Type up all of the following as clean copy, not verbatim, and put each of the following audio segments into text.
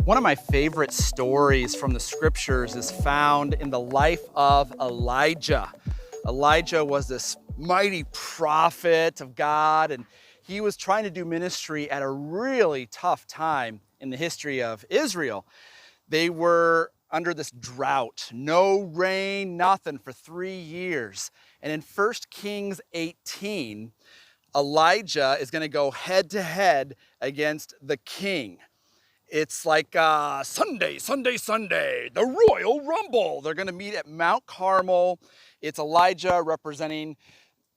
One of my favorite stories from the scriptures is found in the life of Elijah. Elijah was this mighty prophet of God, and he was trying to do ministry at a really tough time in the history of Israel. They were under this drought, no rain, nothing for 3 years. And in 1 Kings 18, Elijah is going to go head to head against the king. It's like Sunday, the Royal Rumble. They're going to meet at Mount Carmel. It's Elijah representing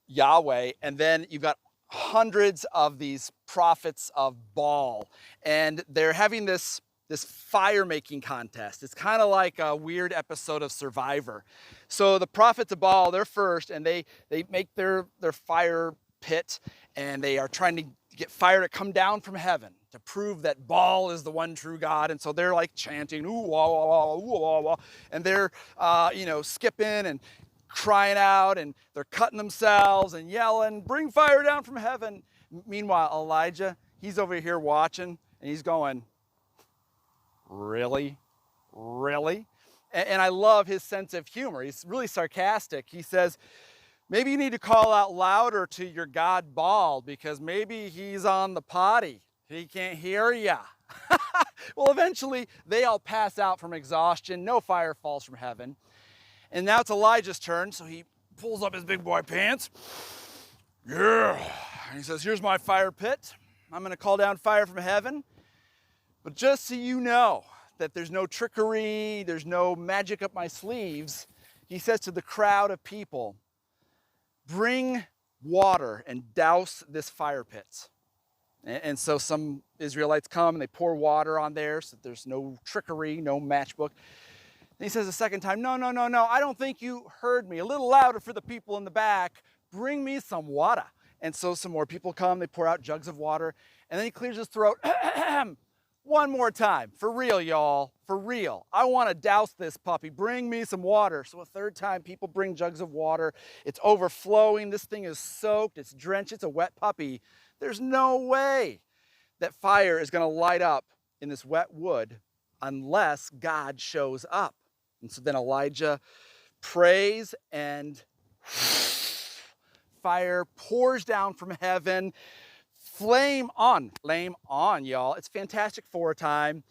Yahweh. And then you've got hundreds of these prophets of Baal. And they're having this fire making contest. It's kind of like a weird episode of Survivor. So the prophets of Baal, they're first, and they make their fire pit, and they are trying to get fire to come down from heaven to prove that Baal is the one true God. And so they're like chanting, ooh, wah, wah, wah, ooh, wah, wah. And they're, skipping and crying out, and they're cutting themselves and yelling, bring fire down from heaven. Meanwhile, Elijah, he's over here watching, and he's going, really? Really? And I love his sense of humor. He's really sarcastic. He says, maybe you need to call out louder to your God Baal, because maybe he's on the potty. He can't hear ya. Well, eventually they all pass out from exhaustion. No fire falls from heaven. And now it's Elijah's turn. So he pulls up his big boy pants. Yeah. And he says, here's my fire pit. I'm going to call down fire from heaven. But just so you know that there's no trickery, there's no magic up my sleeves, he says to the crowd of people, bring water and douse this fire pit. And so some Israelites come and they pour water on there so that there's no trickery, no matchbook. And he says a second time, no, I don't think you heard me. A little louder for the people in the back. Bring me some water. And so some more people come, they pour out jugs of water, and then he clears his throat. One more time, for real, y'all, for real. I want to douse this puppy. Bring me some water. So a third time, people bring jugs of water. It's overflowing. This thing is soaked. It's drenched. It's a wet puppy. There's no way that fire is going to light up in this wet wood unless God shows up. And so then Elijah prays, and fire pours down from heaven. Flame on, y'all. It's Fantastic Four time.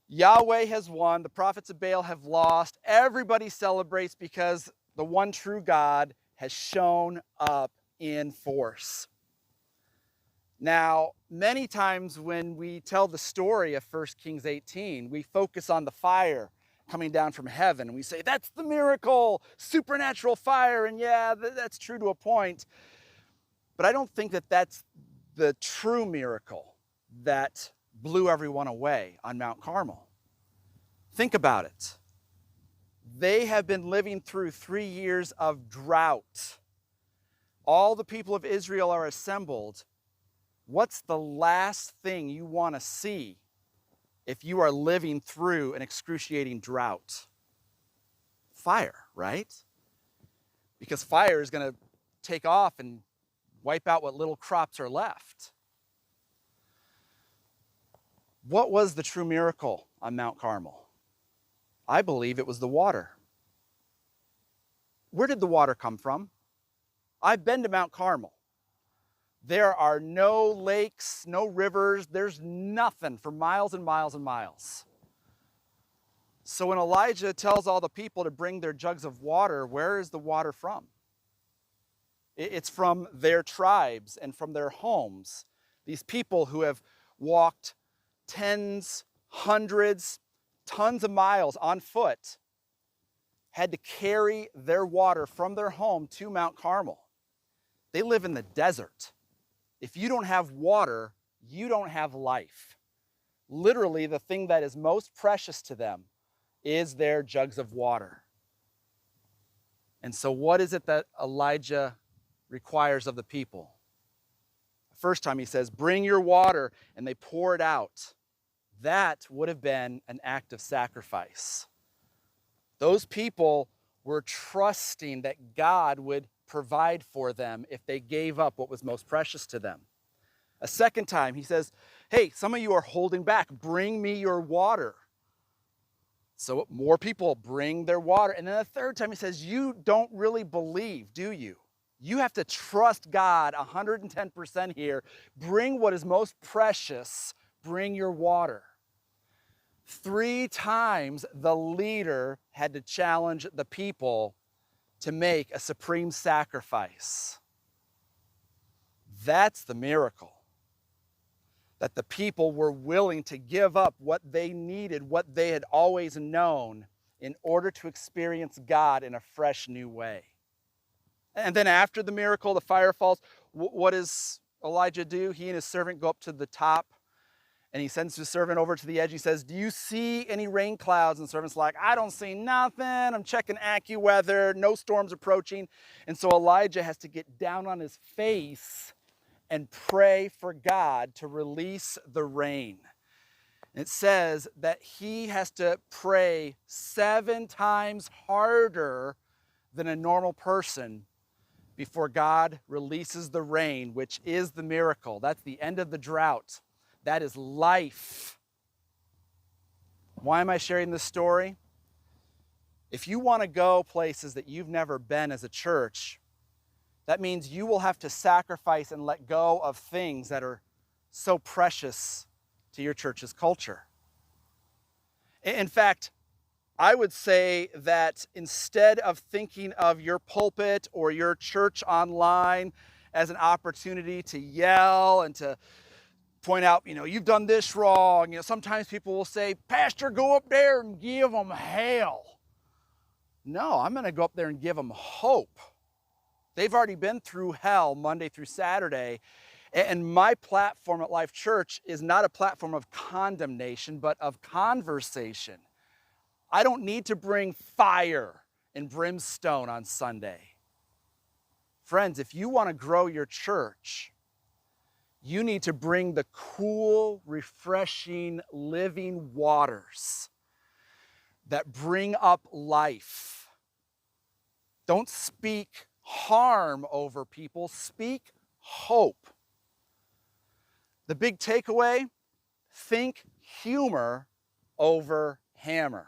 Yahweh has won. The prophets of Baal have lost. Everybody celebrates because the one true God has shown up in force. Now, many times when we tell the story of 1 Kings 18, we focus on the fire coming down from heaven. And we say, that's the miracle, supernatural fire. And yeah, that's true to a point. But I don't think that that's the true miracle that blew everyone away on Mount Carmel. Think about it. They have been living through 3 years of drought. All the people of Israel are assembled. What's the last thing you want to see if you are living through an excruciating drought? Fire, right? Because fire is going to take off and wipe out what little crops are left. What was the true miracle on Mount Carmel? I believe it was the water. Where did the water come from? I've been to Mount Carmel. There are no lakes, no rivers, there's nothing for miles and miles and miles. So when Elijah tells all the people to bring their jugs of water, where is the water from? It's from their tribes and from their homes. These people who have walked tens, hundreds, tons of miles on foot had to carry their water from their home to Mount Carmel. They live in the desert. If you don't have water, you don't have life. Literally, the thing that is most precious to them is their jugs of water. And so what is it that Elijah requires of the people? The first time he says, bring your water, and they pour it out. That would have been an act of sacrifice. Those people were trusting that God would provide for them if they gave up what was most precious to them. A second time, he says, hey, some of you are holding back. Bring me your water. So more people bring their water. And then the third time, he says, you don't really believe, do you? You have to trust God 110% here. Bring what is most precious. Bring your water. 3 times the leader had to challenge the people to make a supreme sacrifice. That's the miracle. That the people were willing to give up what they needed, what they had always known, in order to experience God in a fresh new way. And then after the miracle, the fire falls. What does Elijah do? He and his servant go up to the top, and he sends his servant over to the edge. He says, do you see any rain clouds? And the servant's like, I don't see nothing. I'm checking AccuWeather. No storms approaching. And so Elijah has to get down on his face and pray for God to release the rain. It says that he has to pray 7 times harder than a normal person before God releases the rain, which is the miracle. That's the end of the drought. That is life. Why am I sharing this story? If you want to go places that you've never been as a church, that means you will have to sacrifice and let go of things that are so precious to your church's culture. In fact, I would say that instead of thinking of your pulpit or your church online as an opportunity to yell and to point out, you've done this wrong. Sometimes people will say, Pastor, go up there and give them hell. No, I'm going to go up there and give them hope. They've already been through hell Monday through Saturday. And my platform at Life Church is not a platform of condemnation, but of conversation. I don't need to bring fire and brimstone on Sunday. Friends, if you want to grow your church, you need to bring the cool, refreshing, living waters that bring up life. Don't speak harm over people, speak hope. The big takeaway, think humor over hammer.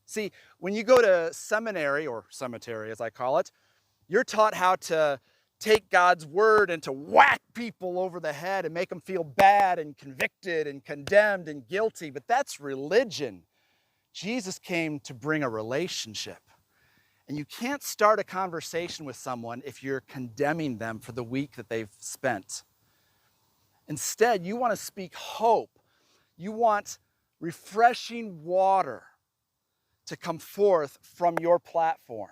See, when you go to seminary, or cemetery as I call it, you're taught how to take God's word and to whack people over the head and make them feel bad and convicted and condemned and guilty. But that's religion. Jesus came to bring a relationship. And you can't start a conversation with someone if you're condemning them for the week that they've spent. Instead, you want to speak hope. You want refreshing water to come forth from your platform,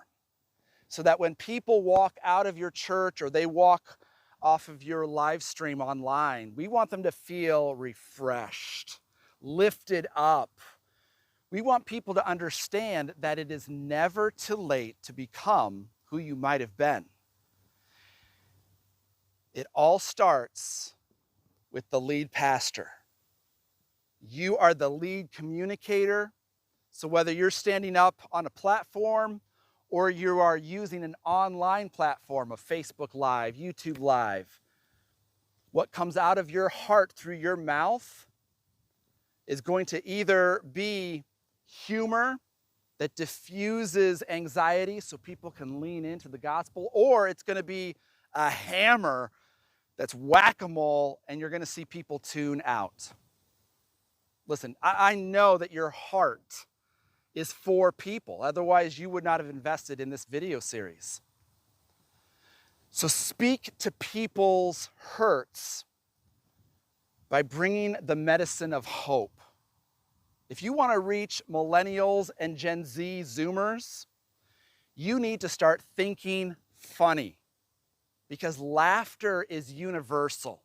so that when people walk out of your church or they walk off of your live stream online, we want them to feel refreshed, lifted up. We want people to understand that it is never too late to become who you might have been. It all starts with the lead pastor. You are the lead communicator. So whether you're standing up on a platform or you are using an online platform of Facebook Live, YouTube Live, what comes out of your heart through your mouth is going to either be humor that diffuses anxiety so people can lean into the gospel, or it's going to be a hammer that's whack-a-mole and you're going to see people tune out. Listen, I know that your heart is for people. Otherwise, you would not have invested in this video series. So speak to people's hurts by bringing the medicine of hope. If you want to reach millennials and Gen Z Zoomers, you need to start thinking funny, because laughter is universal.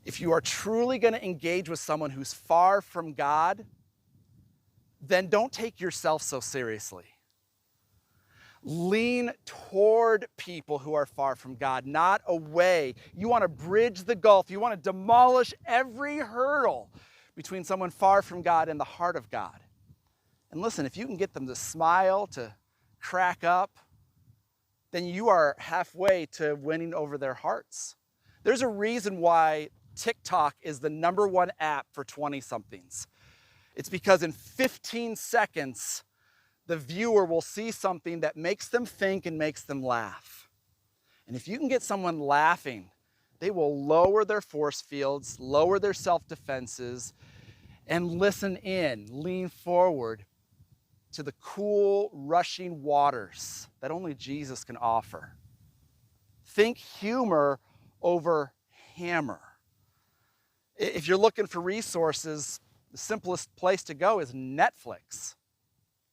If you are truly going to engage with someone who's far from God, then don't take yourself so seriously. Lean toward people who are far from God, not away. You want to bridge the gulf. You want to demolish every hurdle between someone far from God and the heart of God. And listen, if you can get them to smile, to crack up, then you are halfway to winning over their hearts. There's a reason why TikTok is the #1 app for 20-somethings. It's because in 15 seconds, the viewer will see something that makes them think and makes them laugh. And if you can get someone laughing, they will lower their force fields, lower their self-defenses, and listen in, lean forward to the cool, rushing waters that only Jesus can offer. Think humor over hammer. If you're looking for resources, the simplest place to go is Netflix.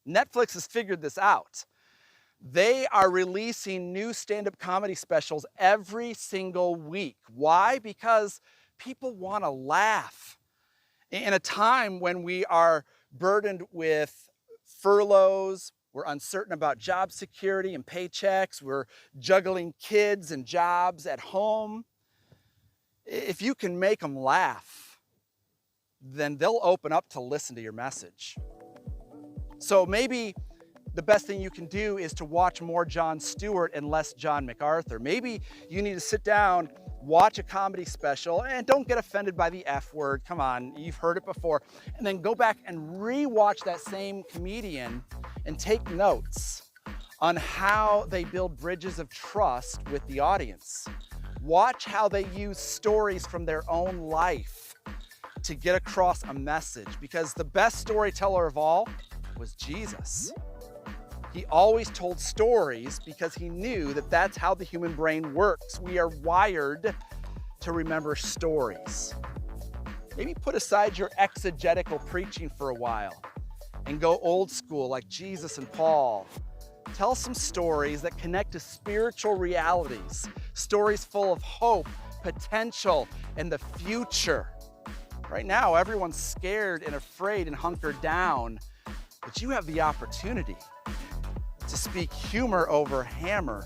Netflix has figured this out. They are releasing new stand-up comedy specials every single week. Why? Because people want to laugh. In a time when we are burdened with furloughs, we're uncertain about job security and paychecks, we're juggling kids and jobs at home. If you can make them laugh, then they'll open up to listen to your message. So maybe the best thing you can do is to watch more Jon Stewart and less John MacArthur. Maybe you need to sit down, watch a comedy special, and don't get offended by the F word. Come on, you've heard it before. And then go back and re-watch that same comedian and take notes on how they build bridges of trust with the audience. Watch how they use stories from their own life to get across a message, because the best storyteller of all was Jesus. He always told stories because he knew that that's how the human brain works. We are wired to remember stories. Maybe put aside your exegetical preaching for a while and go old school like Jesus and Paul. Tell some stories that connect to spiritual realities, stories full of hope, potential, and the future. Right now, everyone's scared and afraid and hunkered down, but you have the opportunity to speak humor over hammer,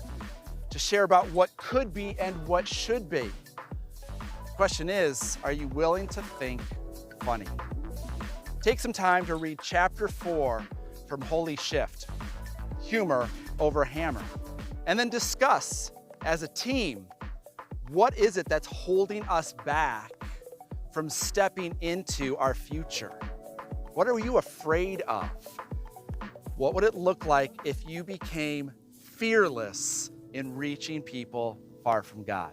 to share about what could be and what should be. The question is, are you willing to think funny? Take some time to read chapter 4 from Holy Shift, Humor over Hammer, and then discuss as a team, what is it that's holding us back from stepping into our future? What are you afraid of? What would it look like if you became fearless in reaching people far from God?